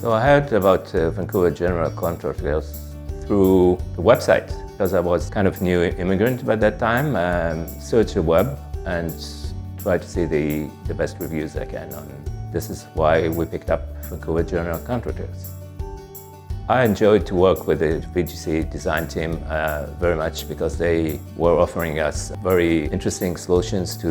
So I heard about Vancouver General Contractors through the website because I was kind of new immigrant by that time. Searched the web and tried to see the best reviews I can on. This is why we picked up Vancouver General Contractors. I enjoyed to work with the VGC design team very much because they were offering us very interesting solutions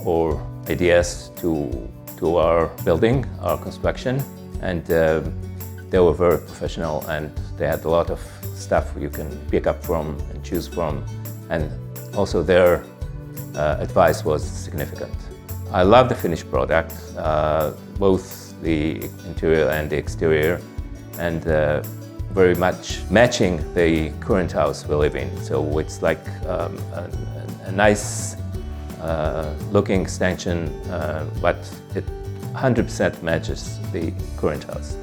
or ideas to our building, our construction. And they were very professional and they had a lot of stuff you can pick up from and choose from. And also their advice was significant. I love the finished product, both the interior and the exterior, and very much matching the current house we live in. So it's like a nice looking extension, but it 100% matches the current house.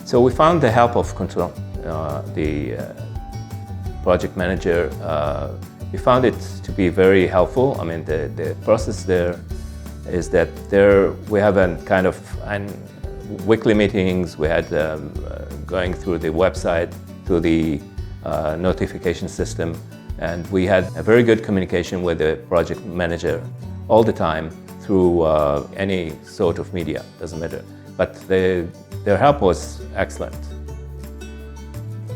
So we found the help of the project manager. We found it to be very helpful. I mean, the process there is that we have a kind of weekly meetings. We had going through the website, through the notification system, and we had a very good communication with the project manager all the time through any sort of media, doesn't matter. But their help was excellent.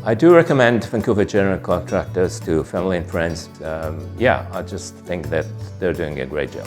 I do recommend Vancouver General Contractors to family and friends. I just think that they're doing a great job.